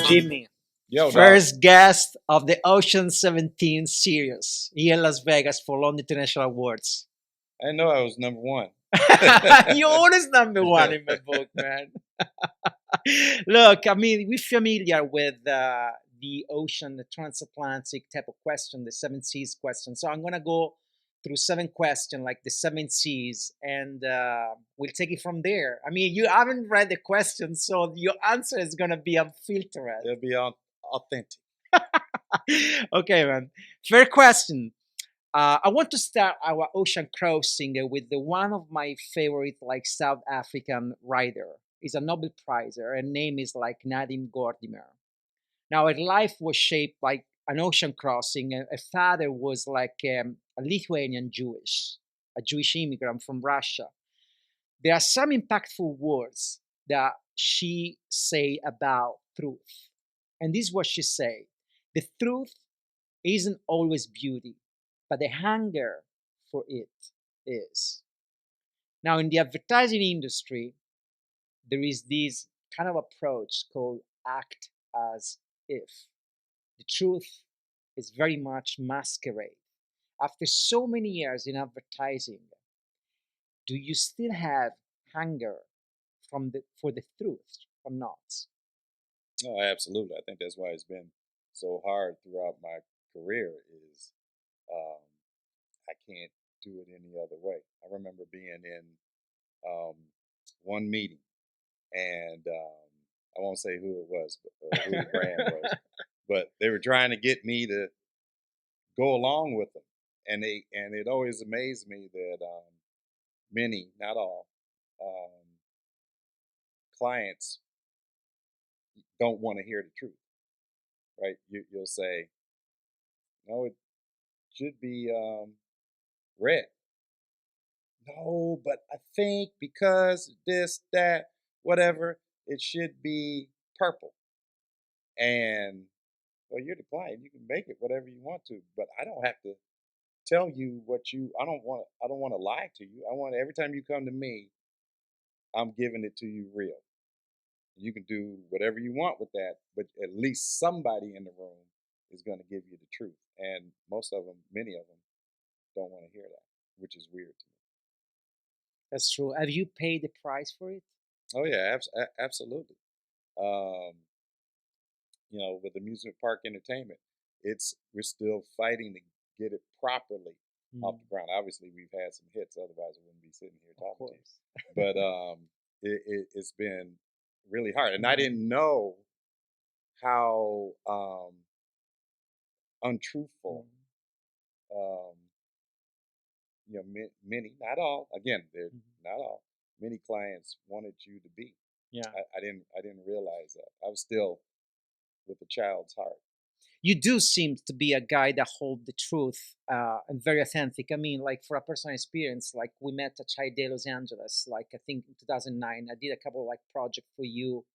Jimmy, Yo, dog. first guest of the Ocean 17 series here in Las Vegas for London International Awards. I didn't know I was number one. You're always number one in my book, man. Look, I mean, we're familiar with the ocean, the transatlantic type of question, the seven seas question. So I'm going to go through seven questions, like the seven seas, and we'll take it from there. I mean, you haven't read the question, so your answer is going to be unfiltered. It'll be authentic. Okay, man. Fair question. I want to start our ocean crossing with the one of my favorite, like South African writer. He's a Nobel Prizer. Her name is like Nadim Gordimer. Now, her life was shaped like an ocean crossing. Her father was like a Lithuanian Jewish, a Jewish immigrant from Russia. There are some impactful words that she say about truth. And this is what she say. The truth isn't always beauty, but the hunger for it is. Now, in the advertising industry, there is this kind of approach called act as if. The truth is very much masquerade. After so many years in advertising, do you still have hunger for the truth or not? No, absolutely. I think that's why it's been so hard throughout my career is I can't do it any other way. I remember being in one meeting, and I won't say who it was, but who the brand was, but they were trying to get me to go along with them, and it always amazed me that many, not all, clients don't want to hear the truth, right? You'll say, no, it should be red. No, but I think because this, that, whatever, it should be purple. And well, you're the client. You can make it whatever you want to, but I don't have to tell you what you. I don't want to lie to you. I want every time you come to me, I'm giving it to you real. You can do whatever you want with that, but at least somebody in the room is going to give you the truth. And most of them, many of them, don't want to hear that, which is weird to me. That's true. Have you paid the price for it? Oh yeah, absolutely. Um, with amusement park entertainment, we're still fighting to get it properly off the ground. Obviously, we've had some hits, otherwise we wouldn't be sitting here talking to you. But it's been really hard, and I didn't know how untruthful. Many, not all. Again, they're not all. Many clients wanted you to be. Yeah, I didn't realize that. I was still with a child's heart. You do seem to be a guy that holds the truth and very authentic. I mean, like for a personal experience, like we met at Chai Day Los Angeles, like I think in 2009. I did a couple of like projects for you,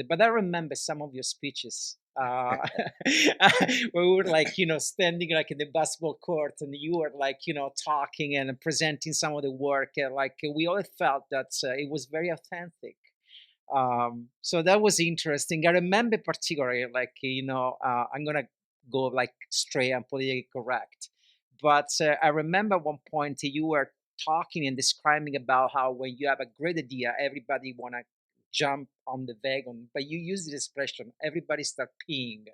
but I remember some of your speeches where we were like standing like in the basketball court, and you were like talking and presenting some of the work. Like we all felt that it was very authentic. So that was interesting. I remember particularly like I'm gonna go like straight and politically correct, but I remember at one point you were talking and describing about how when you have a great idea, everybody wanna jump on the wagon, but you use the expression everybody start peeing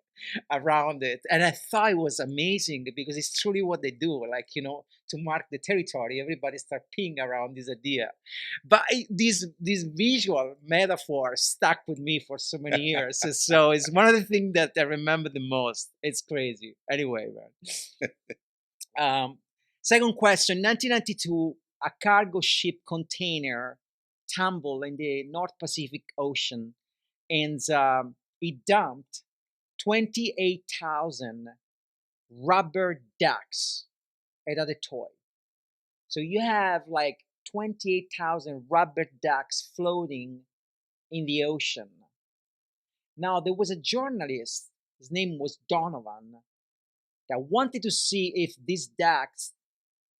around it, and I thought it was amazing because it's truly what they do, like to mark the territory, everybody start peeing around this idea. But this visual metaphor stuck with me for so many years, so it's one of the things that I remember the most. It's crazy. Anyway, man. Second question: 1992, a cargo ship container tumbled in the North Pacific Ocean, and it dumped 28,000 rubber ducks at the toy. So you have like 28,000 rubber ducks floating in the ocean. Now, there was a journalist, his name was Donovan, that wanted to see if these ducks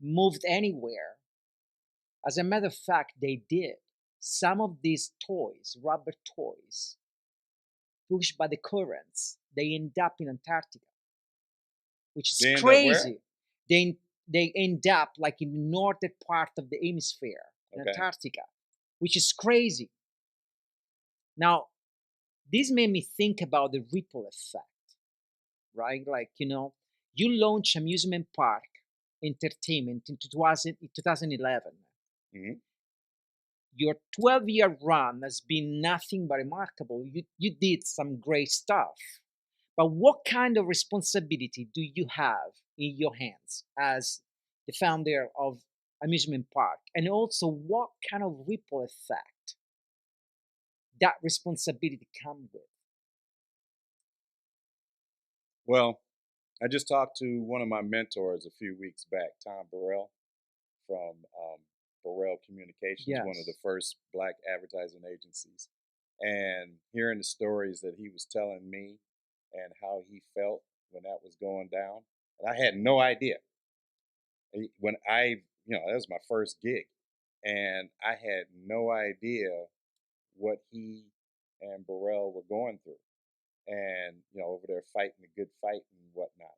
moved anywhere. As a matter of fact, they did. Some of these toys, rubber toys, pushed by the currents. They end up in Antarctica, which is They end up where? crazy. They they end up like in the northern part of the hemisphere in Okay. Antarctica, which is crazy. Now, this made me think about the ripple effect, right? Like, you launch amusement park entertainment in 2011. Hmm. Your 12-year run has been nothing but remarkable. You did some great stuff. But what kind of responsibility do you have in your hands as the founder of amusement park? And also, what kind of ripple effect that responsibility come with? Well, I just talked to one of my mentors a few weeks back, Tom Burrell from Burrell Communications, one of the Yes. first black advertising agencies. And hearing the stories that he was telling me and how he felt when that was going down, and I had no idea. When that was my first gig, and I had no idea what he and Burrell were going through, and over there fighting a good fight and whatnot.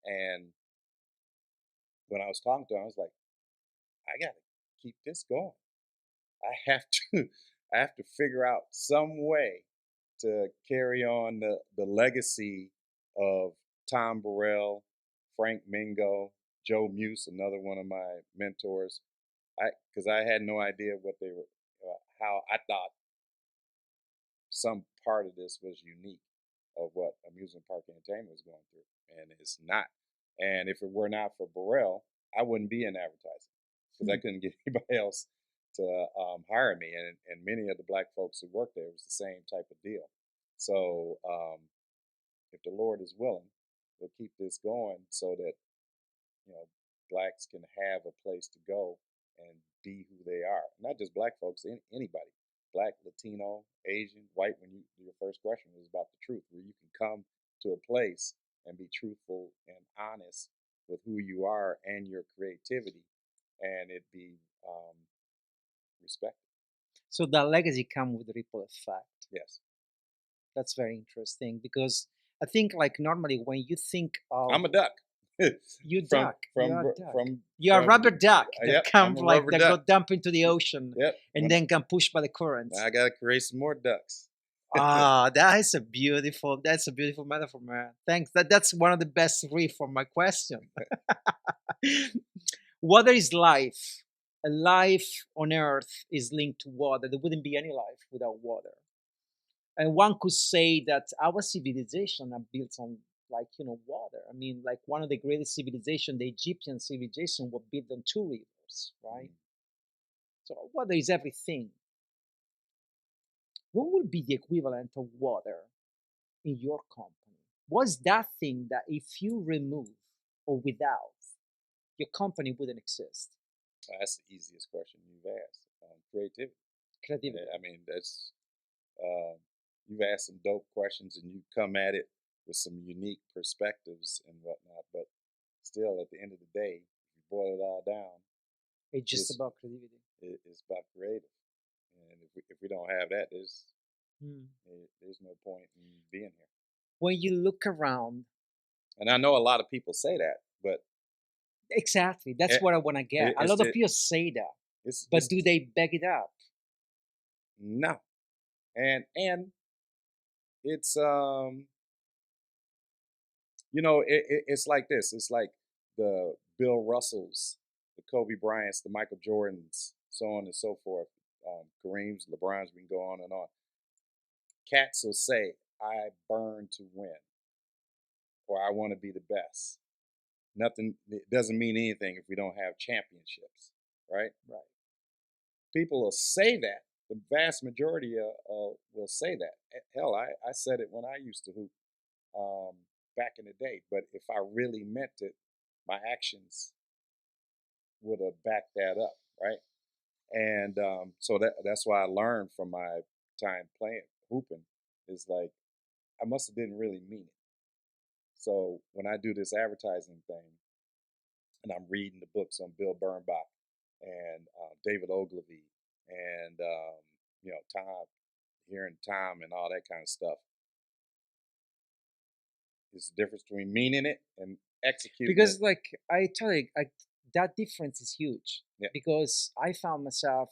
And when I was talking to him, I was like, I gotta keep this going. I have to, I have to figure out some way to carry on the legacy of Tom Burrell, Frank Mingo, Joe Muse, another one of my mentors. Because I had no idea what they were, how I thought some part of this was unique of what amusement park entertainment was going through, and it's not. And if it were not for Burrell, I wouldn't be in advertising because I Hmm. couldn't get anybody else to hire me, and many of the black folks who worked there, it was the same type of deal. So if the Lord is willing, we'll keep this going so that you know blacks can have a place to go and be who they are. Not just black folks, anybody, black, Latino, Asian, white. When your first question was about the truth, where you can come to a place and be truthful and honest with who you are and your creativity, and it be respected. So that legacy come with ripple effect. Yes, That's very interesting because I think like normally when you think of I'm a duck. you from duck, you're from a duck. from You're a from. rubber duck that Yep, come I'm a like rubber that go duck. dump into the ocean Yep. and then can push by the currents. I gotta create some more ducks. Ah, that's a beautiful metaphor, man. Thanks. That's one of the best riff for my question. Water is life. A life on earth is linked to water. There wouldn't be any life without water. And one could say that our civilization are built on like water. I mean, like one of the greatest civilization, the Egyptian civilization, was built on two rivers, right? Mm. So water is everything. What would be the equivalent of water in your company? What's that thing that if you remove or without, your company wouldn't exist? That's the easiest question you've asked. Creativity. Creativity. I mean, uh, you've asked some dope questions and you come at it with some unique perspectives and whatnot. But still, at the end of the day, if you boil it all down, It's just it's about creativity. it's about creative. And if we don't have that, Hmm. there's no point in being here. When you look around, And I know a lot of people say that, but exactly, that's it, what I want to get. A it's lot of the people say that, but it's do they back it up? no, and it's it's like this. It's like the Bill Russells, the Kobe Bryants, the Michael Jordans, so on and so forth. Kareem's, LeBron's, we can go on and on. Cats will say, I burn to win, or I want to be the best. Nothing, it doesn't mean anything if we don't have championships, right? Right. People will say that. The vast majority will say that. Hell, I said it when I used to hoop um, back in the day. But if I really meant it, my actions would have backed that up, right? And so that's why I learned from my time playing hooping is like I must have didn't really mean it. So when I do this advertising thing and I'm reading the books on Bill Bernbach and David Ogilvy and Tom, hearing Tom and all that kind of stuff, It's the difference between meaning it and executing it. Because like I tell you, that difference is huge. Yeah. Because I found myself,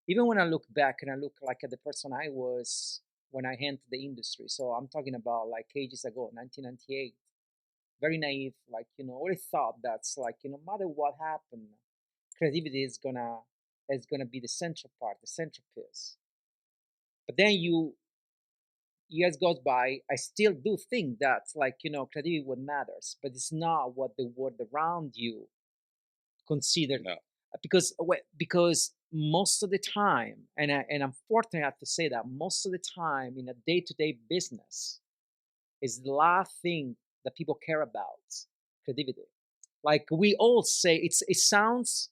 even when I look back and I look like at the person I was when I entered the industry. So I'm talking about like ages ago, 1998. Very naive, like always thought that's like no matter what happened, creativity is gonna be the central part, the centerpiece. But then years goes by, I still do think that like creativity what matters, but it's not what the world around you considered. No. Because most of the time, and I'm fortunate enough to say that most of the time in a day-to-day business is the last thing that people care about, creativity. Like we all say, it sounds.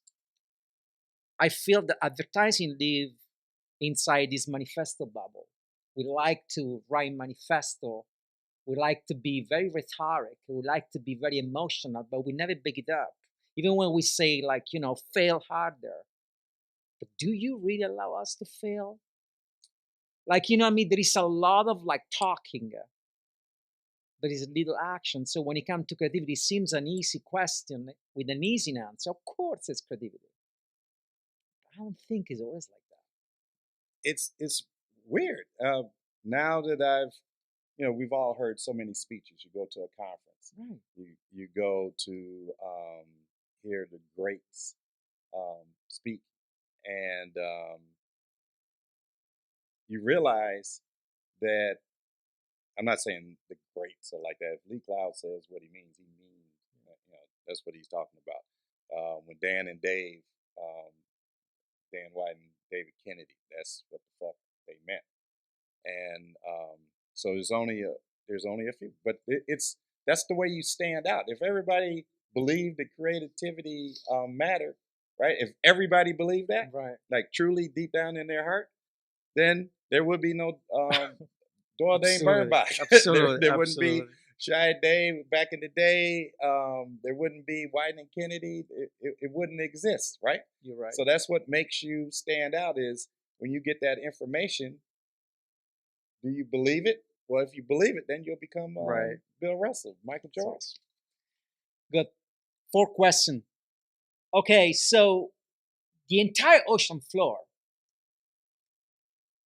I feel that advertising live inside this manifesto bubble. We like to write manifesto. We like to be very rhetoric. We like to be very emotional, but we never big it up. Even when we say like fail harder, but do you really allow us to fail? Like I mean, there is a lot of like talking. There is little action. So when it comes to creativity, it seems an easy question with an easy answer. Of course, it's creativity. I don't think it's always like It's weird. Now that we've all heard so many speeches. You go to a conference, that. Right. you go to hear the greats speak, and you realize that I'm not saying the greats are like that. If Lee Cloud says what he means, that's what he's talking about. When Dan and Dave, Dan White and David Kennedy, that's what the fuck they meant. And so there's only a few, but that's the way you stand out. If everybody believed that creativity mattered, right? If everybody believed that, Right. like truly deep down in their heart, then there would be no Doyle Dane Absolutely. Bernbach. there Absolutely. wouldn't be Absolutely. Shy Dave back in the day. There wouldn't be White and Kennedy. It wouldn't exist, right? You're right. So that's what makes you stand out is when you get that information. Do you believe it? Well, if you believe it, then you'll become Right. Bill Russell, Michael So, Jordan. good. Fourth question. Okay, so the entire ocean floor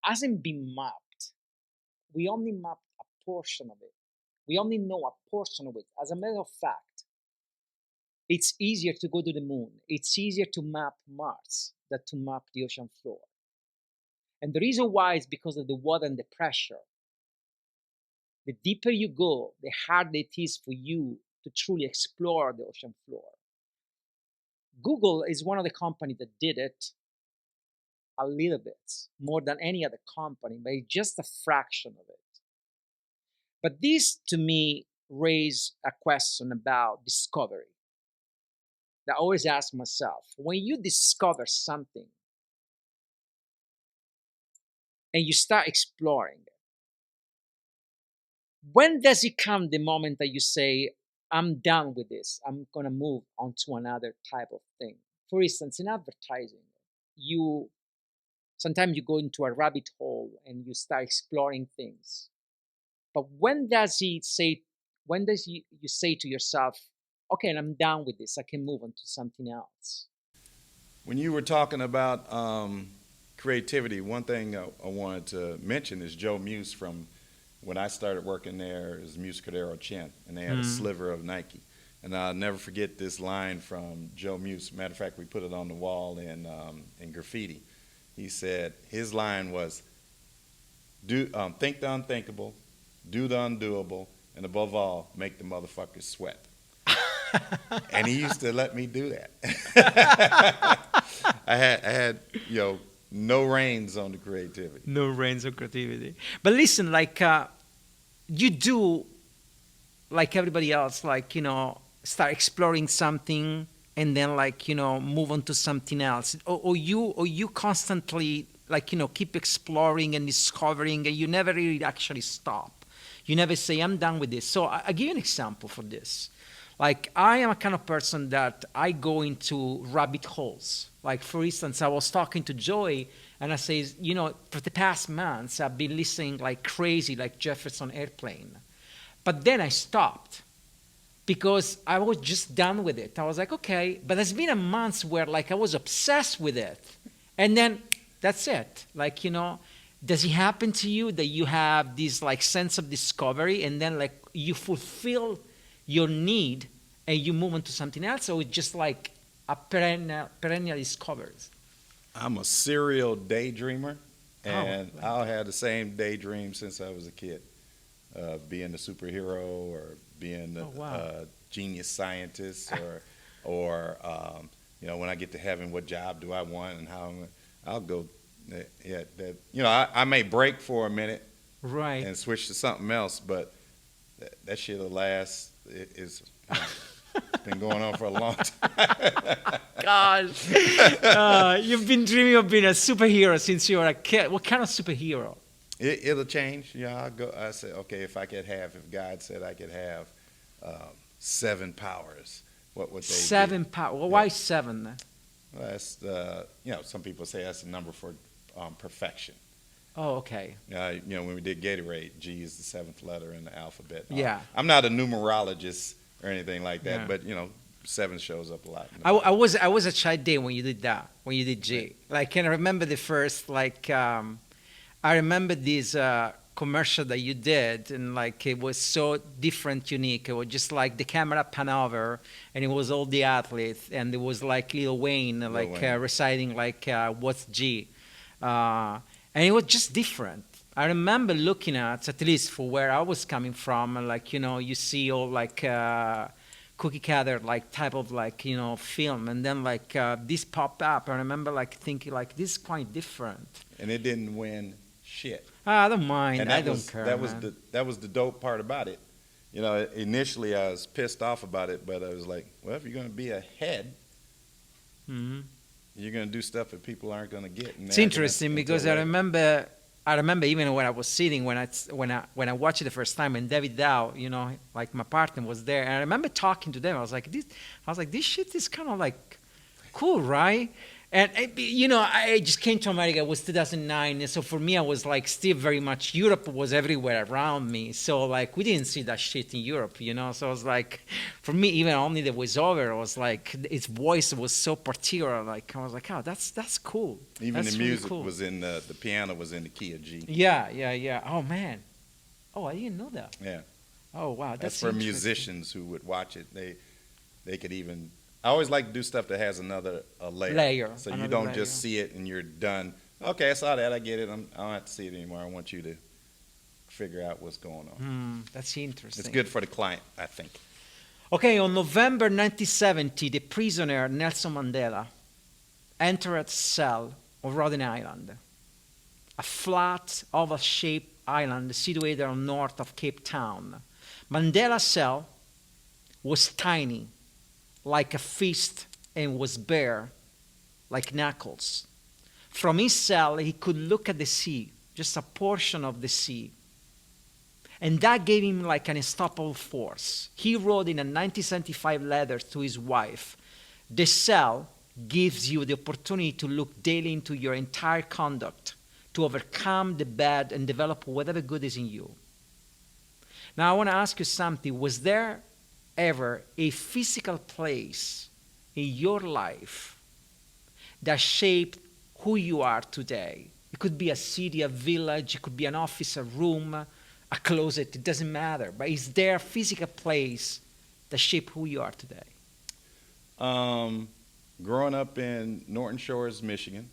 hasn't been mapped. We only mapped a portion of it. We only know a portion of it. As a matter of fact, it's easier to go to the moon. It's easier to map Mars than to map the ocean floor. And the reason why is because of the water and the pressure. The deeper you go, the harder it is for you to truly explore the ocean floor. Google is one of the companies that did it a little bit more than any other company, but it's just a fraction of it. But this to me raised a question about discovery that I always ask myself when you discover something and you start exploring it, when does it come the moment that you say, I'm done with this, I'm going to move on to another type of thing? For instance, in advertising, you sometimes you go into a rabbit hole and you start exploring things. But when does you say to yourself, okay, I'm done with this, I can move on to something else? When you were talking about creativity, one thing I wanted to mention is Joe Muse from when I started working there is Muscadero Chin, and they had a sliver of Nike. And I'll never forget this line from Joe Muse. Matter of fact, we put it on the wall in graffiti. He said his line was, "Do think the unthinkable, do the undoable, and above all, make the motherfuckers sweat." And he used to let me do that. I had no reins on the creativity. No reins of creativity. But listen, like you do, like everybody else, like start exploring something and then like move on to something else, or you constantly like keep exploring and discovering, and you never really actually stop. You never say, I'm done with this. So I give you an example for this. Like I am a kind of person that I go into rabbit holes. Like for instance, I was talking to Joy and I says, for the past months I've been listening like crazy, like Jefferson Airplane. But then I stopped because I was just done with it. I was like, okay, but there's been a month where like I was obsessed with it. And then that's it. Like, does it happen to you that you have this like sense of discovery and then like you fulfill your need and you move on to something else? Or it's just like a perennial discoveries? I'm a serial daydreamer, Oh, and I'll have the same daydream since I was a kid. Being a superhero or being oh a, wow. a genius scientist or when I get to heaven, what job do I want and how I'll go. Yeah, I may break for a minute Right. and switch to something else, but that shit'll last. It's been going on for a long time. Gosh. You've been dreaming of being a superhero since you were a kid. What kind of superhero? It'll change. I'll go. I said, okay, if God said I could have seven powers, what would they be? Seven power. Well, Yeah, why seven? well, that's some people say that's the number for perfection. Oh, okay. When we did Gatorade, G is the seventh letter in the alphabet. Yeah. I'm not a numerologist or anything like that, Yeah. but seven shows up a lot. I was a child day when you did that, when you did Right. G. Like, and I remember the first, like, I remember this commercial that you did, and like it was so different, unique. It was just like the camera pan over, and it was all the athletes, and it was like Lil Wayne, like Wayne. reciting like what's G, and it was just different. I remember looking at least for where I was coming from, and like you see all like cookie cutter like type of like film, and then like this popped up. I remember like thinking like this is quite different. And it didn't win shit. I don't mind. And I that don't was care, that was man. the dope part about it. Initially I was pissed off about it, but I was like, well, if you're going to be ahead, Hmm. you're going to do stuff that people aren't going to get. And It's they're gonna- interesting until because I later. remember. I remember even when I was sitting when I watched it the first time and David Dow, like my partner was there, and I remember talking to them. This shit is kind of like cool, right? And I just came to America. It was 2009, and so for me, I was like still very much Europe was everywhere around me. So like we didn't see that shit in Europe. So I was like, for me, even only the voiceover was like its voice was so particular. Like I was like, oh, that's cool. Even That's the really music cool. was in the piano was in the key of G. Yeah, yeah, yeah. Oh man. Oh, I didn't know that. Yeah, Oh wow, that's that's for interesting. musicians who would watch it. They could even. I always like to do stuff that has another layer. Layer, So you another don't layer. just see it and you're done. Okay, I saw that. I get it. I don't have to see it anymore. I want you to figure out what's going on. That's interesting. It's good for the client, I think. Okay, on November 1970, the prisoner Nelson Mandela entered a cell on Rhode Island, a flat, oval-shaped island situated on north of Cape Town. Mandela's cell was tiny, like a fist, and was bare, like knuckles. From his cell, he could look at the sea, just a portion of the sea. And that gave him like an unstoppable force. He wrote in a 1975 letter to his wife, "The cell gives you the opportunity to look daily into your entire conduct, to overcome the bad and develop whatever good is in you." Now I want to ask you something. Was there ever a physical place in your life that shaped who you are today? It could be a city, a village, it could be an office, a room, a closet, it doesn't matter. But is there a physical place that shaped who you are today? Growing up in Norton Shores, Michigan,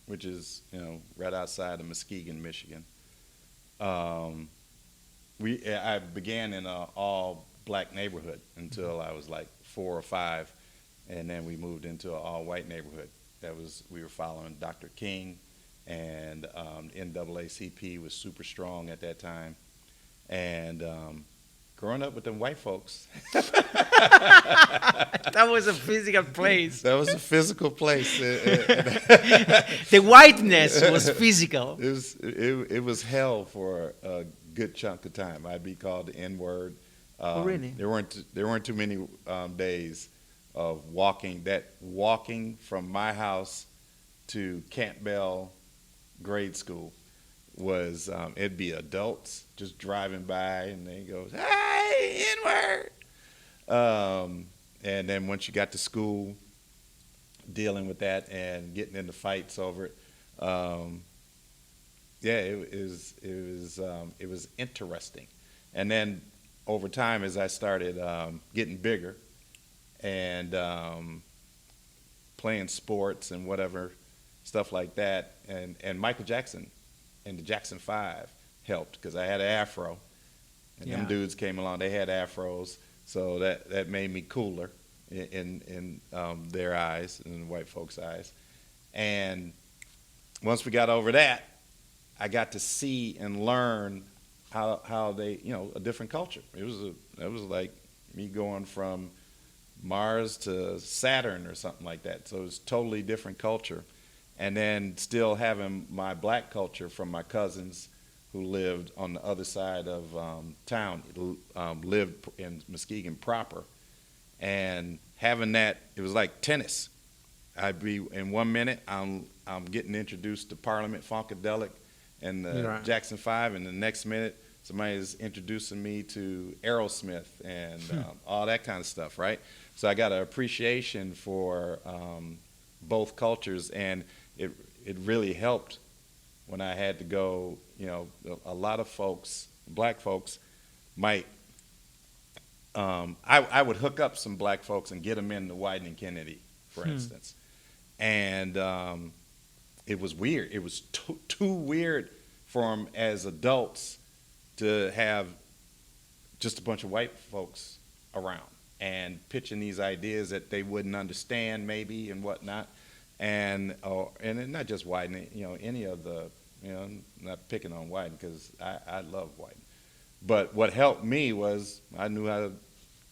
which is right outside of Muskegon, Michigan. I began in an all black neighborhood until I was like 4 or 5, and then we moved into an all white neighborhood. We were following Dr. King, and NAACP was super strong at that time, and growing up with them white folks. That was a physical place. That was a physical place. The whiteness was physical. It was hell for a good chunk of time. I'd be called the N word. Oh, really? There weren't too many days of walking from my house to Campbell grade school was it'd be adults just driving by and they go, "Hey, N-word." And then once you got to school, dealing with that and getting into fights over it, um, yeah, it was interesting. And then over time, as I started getting bigger and playing sports and whatever stuff like that, and Michael Jackson and the Jackson Five helped because I had an afro, and them Yeah. dudes came along. They had afros, so that made me cooler in their eyes, in white folks' eyes. And once we got over that, I got to see and learn how they, a different culture. It was like me going from Mars to Saturn or something like that. So it was totally different culture. And then still having my black culture from my cousins who lived on the other side of town, lived in Muskegon proper. And having that, it was like tennis. I'd be in 1 minute, I'm getting introduced to Parliament Funkadelic and the Right. Jackson Five, and the next minute somebody's introducing me to Aerosmith and all that kind of stuff, right? So I got an appreciation for both cultures, and it it really helped when I had to go. A lot of folks, black folks, might I would hook up some black folks and get them into Wyden and Kennedy, for Hmm. instance, and it was weird. It was too weird for them as adults to have just a bunch of white folks around and pitching these ideas that they wouldn't understand maybe and whatnot, and it not just Wyden, any of the, not picking on Wyden because I love Wyden, but what helped me was I knew how to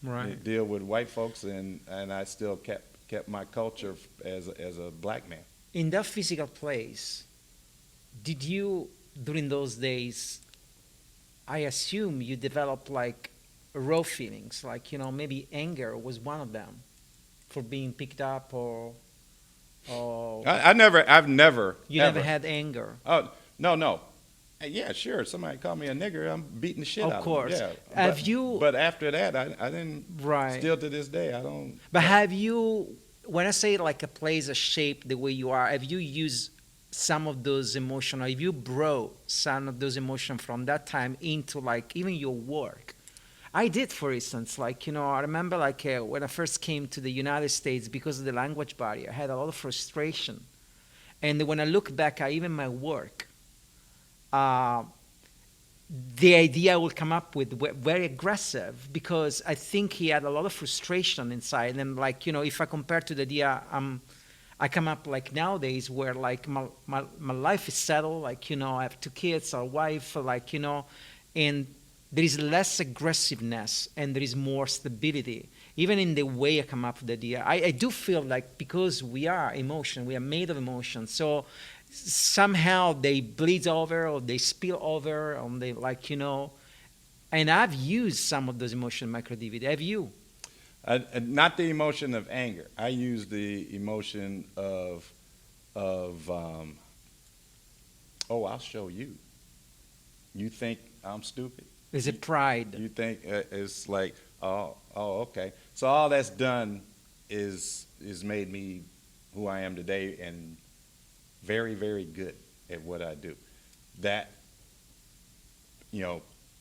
Right. deal with white folks, and I still kept my culture as a black man. In that physical place, did you, during those days, I assume you developed like raw feelings, like, maybe anger was one of them for being picked up, or I've never you never ever. had anger. Oh, no, no. Yeah, sure. Somebody called me a nigger. I'm beating the shit Of out of them. course. Yeah, Have you, but after that, I didn't. right. Still to this day, I don't. But have you, when I say like a place, a shape the way you are, have you used some of those emotional, have you brought some of those emotions from that time into like even your work? I did, for instance, like, I remember like when I first came to the United States because of the language barrier, I had a lot of frustration. And when I look back at even my work, uh, the idea I will come up with very aggressive because I think he had a lot of frustration inside. And like, if I compare to the idea, I come up like nowadays where like my life is settled, like, I have 2 kids, a wife, like, and there is less aggressiveness and there is more stability, even in the way I come up with the idea. I do feel like because we are emotion, we are made of emotion. So somehow they bleed over or they spill over on the like, and I've used some of those emotions in my creativity. Have you? Not the emotion of anger. I use the emotion of oh, I'll show you. You think I'm stupid? Is You, it pride? you think it's like, okay. So all that's done is made me who I am today, and very, very good at what I do. That,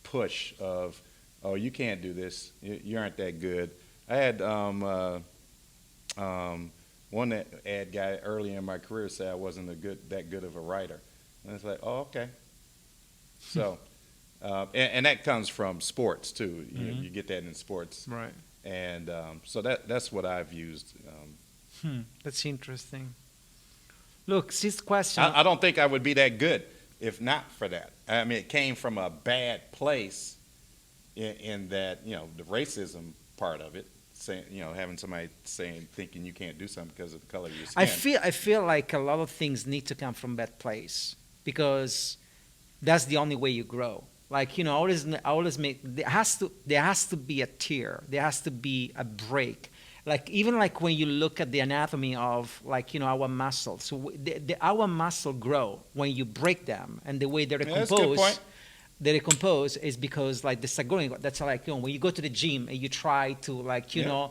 push of, oh, you can't do this. You aren't that good. I had one ad guy early in my career say I wasn't that good of a writer, and it's like, oh, okay. So, and that comes from sports too. You get that in sports, Right. and so that's what I've used. That's interesting. Look, this question. I don't think I would be that good if not for that. I mean, it came from a bad place in that, the racism part of it, saying, having somebody saying, thinking you can't do something because of the color of your I skin. feel I feel like a lot of things need to come from that place because that's the only way you grow. Like, I always make there has to be a tear, there has to be a break, Like even like when you look at the anatomy of like our muscles, so our muscle grow when you break them, and the way Yeah, that's a good point. they recompose is because like they start growing. That's like when you go to the gym and you try to like Yeah.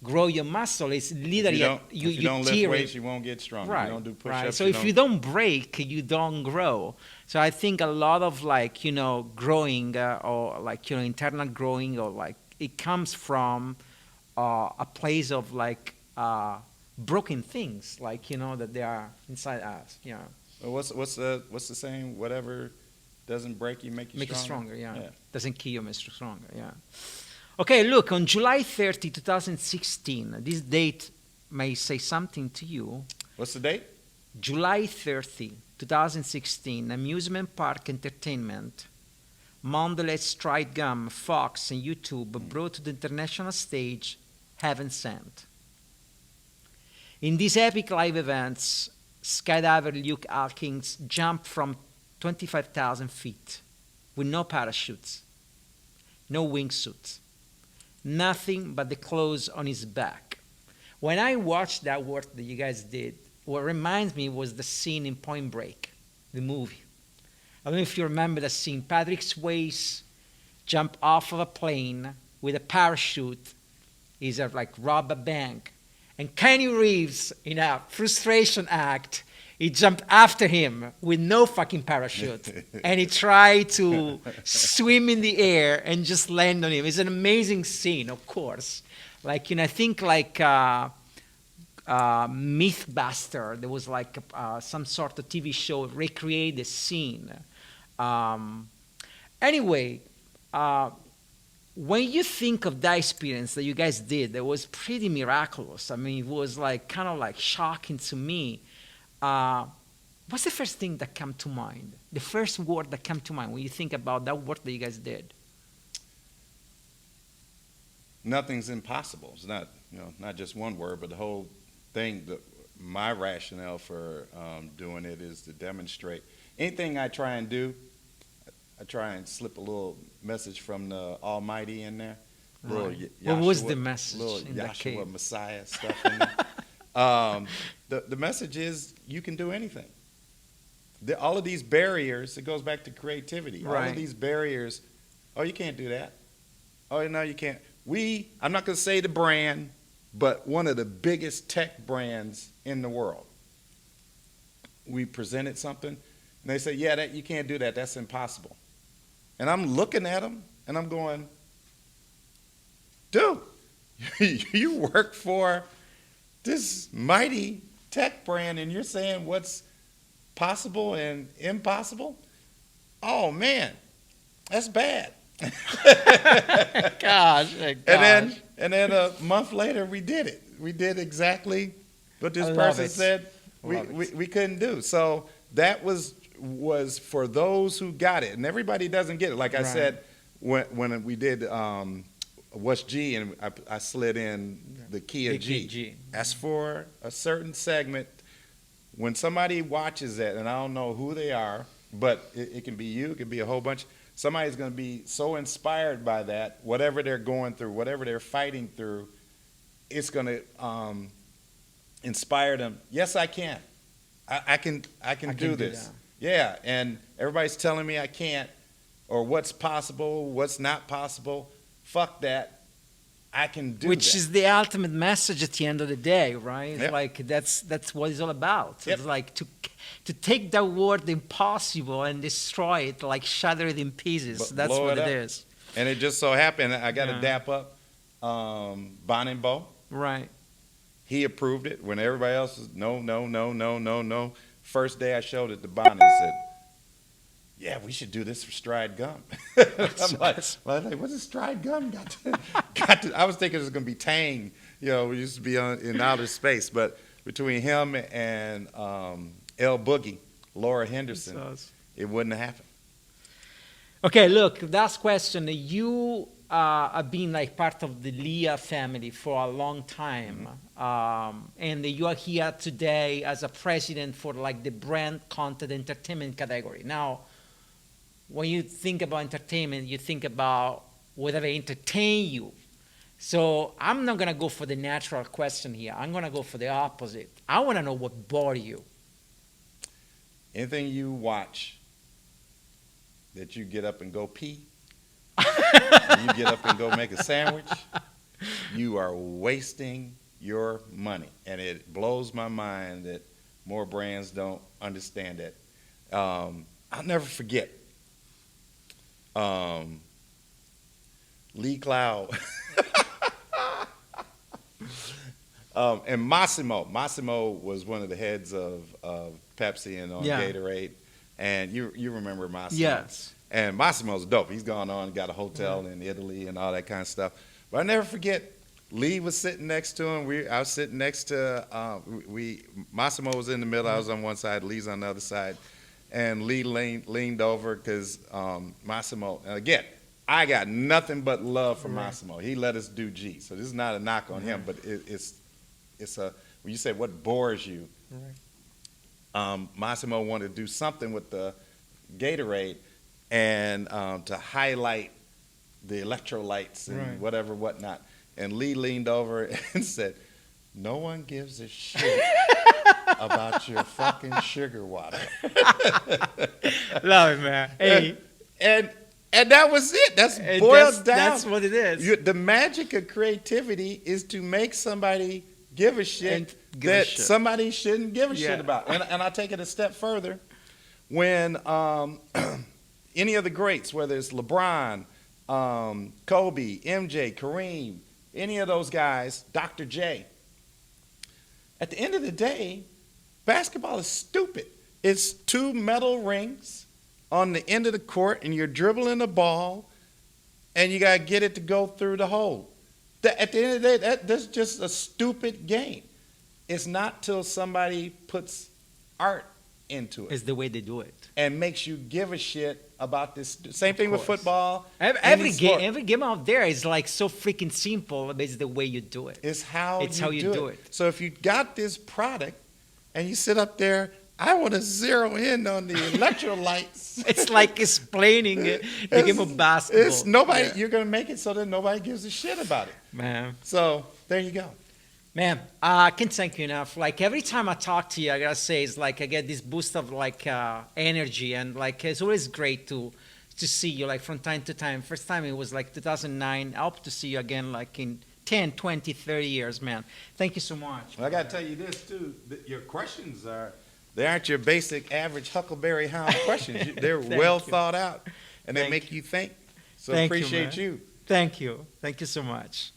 grow your muscle, it's literally If you you don't lift tear weights, it. you won't get stronger. You Right, don't do right. push-ups, So you if you don't. don't break, you don't grow. So I think a lot of like growing or like internal growing or like it comes from a place of like broken things, like that they are inside us. Yeah, Well, what's the saying? Whatever doesn't break you, make you make you stronger. stronger. Yeah, Yeah. doesn't kill you, makes you stronger. Yeah. Okay, look, on July 30, 2016, this date may say something to you. What's the date? July 30, 2016, amusement park entertainment, Mondelez, Stride Gum, Fox, and YouTube brought to the international stage Heaven Sent. In these epic live events, skydiver Luke Alkins jumped from 25,000 feet with no parachutes, no wingsuits, nothing but the clothes on his back. When I watched that work that you guys did, what reminds me was the scene in Point Break, the movie. I don't know if you remember the scene. Patrick Swayze jumped off of a plane with a parachute. He's like rob a bank. And Kenny Reeves, in a frustration act, he jumped after him with no fucking parachute. And he tried to swim in the air and just land on him. It's an amazing scene, of course. Like, I think like Mythbuster, there was like some sort of TV show recreate the scene. Um, anyway, when you think of that experience that you guys did, that was pretty miraculous. I mean, it was like kind of like shocking to me. What's the first thing that came to mind? The first word that came to mind when you think about that work that you guys did? Nothing's impossible. It's not, not just one word, but the whole thing. My rationale for doing it is to demonstrate anything I try and do. I try and slip a little message from the Almighty in there. Right. What was the message little in that cave? Yahshua Messiah stuff in there. The message is you can do anything. All of these barriers, it goes back to creativity. Right. All of these barriers, oh, you can't do that. Oh, no, you can't. I'm not going to say the brand, but one of the biggest tech brands in the world. We presented something, and they say, yeah, you can't do that. That's impossible. And I'm looking at them, and I'm going, dude, you work for this mighty tech brand, and you're saying what's possible and impossible? Oh, man, that's bad. Gosh. And then a month later, we did it. We did exactly what this person said we couldn't do. So that was for those who got it, and everybody doesn't get it. Like I said, when we did What's G, and I slid in the key of G. That's for a certain segment. When somebody watches that, and I don't know who they are, but it can be you, it can be a whole bunch. Somebody's going to be so inspired by that, whatever they're going through, whatever they're fighting through, it's going to inspire them. Yes, I can. I can do this. Yeah, and everybody's telling me I can't, or what's possible, what's not possible. Fuck that. I can do Which that. is the ultimate message at the end of the day, right? It's Yep. like that's what it's all about. Yep. It's like to take that word impossible and destroy it, like shatter it in pieces. That's blow what it it up. is. And it just so happened I got to dap up Bonenbo. Right. He approved it when everybody else was no. First day I showed it to Bon and said, yeah, we should do this for Stride Gum. I'm like, what does Stride Gum got to? I was thinking it was going to be Tang. We used to be in outer space. But between him and L Boogie, Laura Henderson, it wouldn't have happened. Okay, look, last question. You have been like part of the Leah family for a long time. And you are here today as a president for like the brand content entertainment category. Now, when you think about entertainment, you think about whatever entertain you. So I'm not gonna go for the natural question here. I'm gonna go for the opposite. I want to know what bore you. Anything you watch that you get up and go pee, or you get up and go make a sandwich, you are wasting your money. And it blows my mind that more brands don't understand that. I'll never forget um, Lee Cloud and Massimo. Massimo was one of the heads of Pepsi and on Yeah. Gatorade. And you remember Massimo. Yes. And Massimo's dope. He's gone on and got a hotel in Italy and all that kind of stuff. But I never forget, Lee was sitting next to him. I was sitting next to, Massimo was in the middle. I was on one side, Lee's on the other side. And Lee leaned over because Massimo, and again, I got nothing but love for Massimo. He let us do G. So this is not a knock on him, but it's a, when you say what bores you, Massimo wanted to do something with the Gatorade and to highlight the electrolytes and whatnot. And Lee leaned over and said, "No one gives a shit about your fucking sugar water." Love it, man. Hey, and that was it. That's boiled down. That's what it is. The magic of creativity is to make somebody give a shit And give a that shit. somebody shouldn't give a Yeah. shit about. And I take it a step further. When any of the greats, whether it's LeBron, Kobe, MJ, Kareem, any of those guys, Dr. J, at the end of the day, basketball is stupid. It's two metal rings on the end of the court, and you're dribbling the ball, and you got to get it to go through the hole. At the end of the day, that's just a stupid game. It's not till somebody puts art into it It's the way they do it. and makes you give a shit about this. Same thing with course. football. Every any game, sport. every game out there is like so freaking simple. But it's the way you do it. It's how It's you how you do, do it. it. So if you got this product and you sit up there, I want to zero in on the electrolytes. It's like explaining the game of basketball. It's nobody. Yeah. You're gonna make it so that nobody gives a shit about it. Man. So there you go. Man, I can't thank you enough. Like every time I talk to you, I gotta say, it's like I get this boost of like energy, and like it's always great to see you like from time to time. First time it was like 2009. I hope to see you again like in 10, 20, 30 years, man. Thank you so much. Well, I gotta tell you this too. Your questions they aren't your basic average Huckleberry Hound questions. They're well you. thought out, and they Thank make you think. So Thank you, appreciate man. you. Thank you. Thank you so much.